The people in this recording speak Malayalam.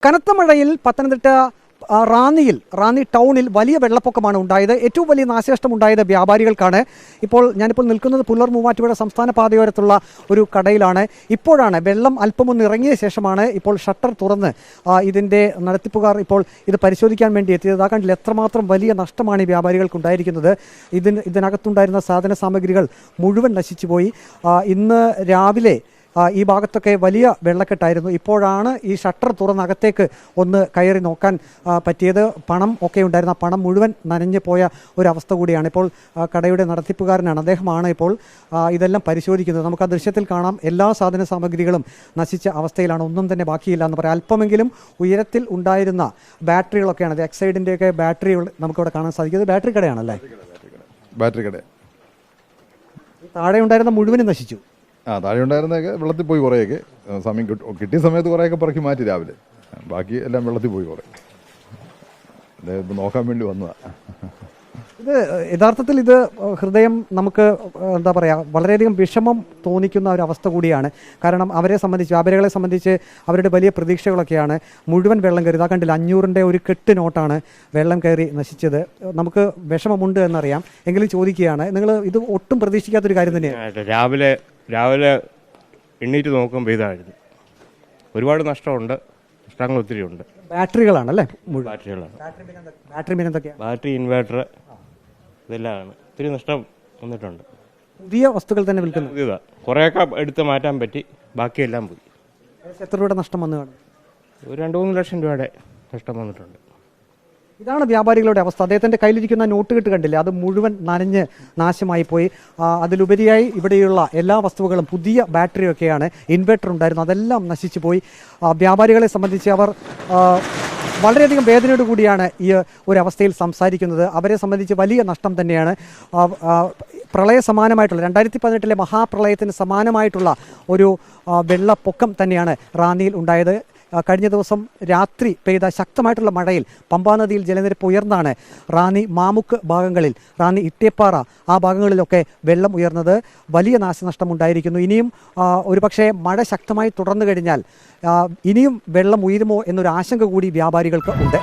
കനത്ത മഴയിൽ പത്തനംതിട്ട റാന്നി ടൗണിൽ വലിയ വെള്ളപ്പൊക്കമാണ് ഉണ്ടായത്. ഏറ്റവും വലിയ നാശനഷ്ടം ഉണ്ടായത് വ്യാപാരികൾക്കാണ്. ഞാനിപ്പോൾ നിൽക്കുന്നത് പുല്ലർ മൂവാറ്റുപുഴ സംസ്ഥാന പാതയോരത്തുള്ള ഒരു കടയിലാണ്. ഇപ്പോഴാണ് വെള്ളം അല്പമൊന്ന് ഇറങ്ങിയ ശേഷമാണ് ഇപ്പോൾ ഷട്ടർ തുറന്ന് ഇതിൻ്റെ നടത്തിപ്പുകാർ ഇപ്പോൾ ഇത് പരിശോധിക്കാൻ വേണ്ടി എത്തിയത്. കണ്ടില്ല എത്രമാത്രം വലിയ നഷ്ടമാണ് ഈ വ്യാപാരികൾക്കുണ്ടായിരിക്കുന്നത്. ഇതിനകത്തുണ്ടായിരുന്ന സാധന സാമഗ്രികൾ മുഴുവൻ നശിച്ചുപോയി. ഇന്ന് രാവിലെ ഈ ഭാഗത്തൊക്കെ വലിയ വെള്ളക്കെട്ടായിരുന്നു. ഇപ്പോഴാണ് ഈ ഷട്ടർ തുറന്നകത്തേക്ക് ഒന്ന് കയറി നോക്കാൻ പറ്റിയത്. പണം ഒക്കെ ഉണ്ടായിരുന്ന പണം മുഴുവൻ നനഞ്ഞു പോയ ഒരവസ്ഥ കൂടിയാണ്. ഇപ്പോൾ കടയുടെ നടത്തിപ്പുകാരനാണ്, അദ്ദേഹമാണ് ഇപ്പോൾ ഇതെല്ലാം പരിശോധിക്കുന്നത്. നമുക്ക് ആ ദൃശ്യത്തിൽ കാണാം, എല്ലാ സാധന സാമഗ്രികളും നശിച്ച അവസ്ഥയിലാണ്, ഒന്നും തന്നെ ബാക്കിയില്ല എന്ന് പറയാം. അല്പമെങ്കിലും ഉയരത്തിൽ ഉണ്ടായിരുന്ന ബാറ്ററികളൊക്കെയാണ്, അത് എക്സൈഡിൻ്റെയൊക്കെ ബാറ്ററികൾ നമുക്കിവിടെ കാണാൻ സാധിക്കുന്നത്. ബാറ്ററി കടയാണല്ലേ? ബാറ്ററി കട. താഴെ ഉണ്ടായിരുന്ന മുഴുവനും നശിച്ചു. താഴെ ഉണ്ടായിരുന്നൊക്കെ വെള്ളത്തിൽ പോയി കുറേയൊക്കെ. സമയം കിട്ടിയ സമയത്ത് കുറേയൊക്കെ പറക്കി മാറ്റി രാവിലെ. ബാക്കി എല്ലാം വെള്ളത്തിൽ പോയി കുറേ. ഇത് നോക്കാൻ വേണ്ടി വന്നതാണ്. ഇത് യഥാർത്ഥത്തിൽ ഇത് ഹൃദയം നമുക്ക് എന്താ പറയുക, വളരെയധികം വിഷമം തോന്നിക്കുന്ന ഒരു അവസ്ഥ കൂടിയാണ്. കാരണം അവരെ സംബന്ധിച്ച്, വ്യാപാരികളെ സംബന്ധിച്ച് അവരുടെ വലിയ പ്രതീക്ഷകളൊക്കെയാണ്. മുഴുവൻ വെള്ളം കയറി. കണ്ടില്ല, 500-ൻ്റെ ഒരു കെട്ട് നോട്ടാണ് വെള്ളം കയറി നശിച്ചത്. നമുക്ക് വിഷമമുണ്ട് എന്നറിയാം, എങ്കിലും ചോദിക്കുകയാണ്, നിങ്ങൾ ഇത് ഒട്ടും പ്രതീക്ഷിക്കാത്തൊരു കാര്യം തന്നെയാണ്. രാവിലെ എണ്ണീറ്റ് നോക്കുമ്പോൾ ഇതായിരുന്നു. ഒരുപാട് നഷ്ടമുണ്ട്, നഷ്ടങ്ങൾ ഒത്തിരി ഉണ്ട്. ബാറ്ററികളാണല്ലേ? ബാറ്ററികളാണ്. ബാറ്ററി, ഇൻവേർട്ടർ, ഇതെല്ലാമാണ്. ഒത്തിരി നഷ്ടം വന്നിട്ടുണ്ട്. പുതിയ വസ്തുക്കൾ തന്നെ വിൽക്കുന്നു. ഇതാ കുറേയൊക്കെ എടുത്ത് മാറ്റാൻ പറ്റി, ബാക്കിയെല്ലാം പോയി. എത്ര രൂപയുടെ നഷ്ടം വന്നു കാണും? ഒരു 2-3 ലക്ഷം രൂപയുടെ നഷ്ടം വന്നിട്ടുണ്ട്. ഇതാണ് വ്യാപാരികളുടെ അവസ്ഥ. അദ്ദേഹത്തിൻ്റെ കയ്യിലിരിക്കുന്ന നോട്ട് കെട്ട് കണ്ടില്ലേ, അത് മുഴുവൻ നനഞ്ഞ് നാശമായി പോയി. അതിലുപരിയായി ഇവിടെയുള്ള എല്ലാ വസ്തുക്കളും, പുതിയ ബാറ്ററിയൊക്കെയാണ്, ഇൻവെർട്ടർ ഉണ്ടായിരുന്നു, അതെല്ലാം നശിച്ചു പോയി. വ്യാപാരികളെ സംബന്ധിച്ച് അവർ വളരെയധികം വേദനയോട് കൂടിയാണ് ഈ ഒരു അവസ്ഥയിൽ സംസാരിക്കുന്നത്. അവരെ സംബന്ധിച്ച് വലിയ നഷ്ടം തന്നെയാണ്. പ്രളയ സമാനമായിട്ടുള്ള 2018-ലെ മഹാപ്രളയത്തിന് സമാനമായിട്ടുള്ള ഒരു വെള്ളപ്പൊക്കം തന്നെയാണ് റാന്നിയിൽ ഉണ്ടായത്. കഴിഞ്ഞ ദിവസം രാത്രി പെയ്ത ശക്തമായിട്ടുള്ള മഴയിൽ പമ്പാനദിയിൽ ജലനിരപ്പ് ഉയർന്നാണ് റാന്നി മാമുക്ക് ഭാഗങ്ങളിൽ, റാന്നി ഇട്ടിയപ്പാറ ആ ഭാഗങ്ങളിലൊക്കെ വെള്ളം ഉയർന്നത്. വലിയ നാശനഷ്ടം ഉണ്ടായിരിക്കുന്നു. ഇനിയും ഒരുപക്ഷെ മഴ ശക്തമായി തുടർന്നു കഴിഞ്ഞാൽ ഇനിയും വെള്ളം ഉയരുമോ എന്നൊരു ആശങ്ക കൂടി വ്യാപാരികൾക്ക് ഉണ്ട്.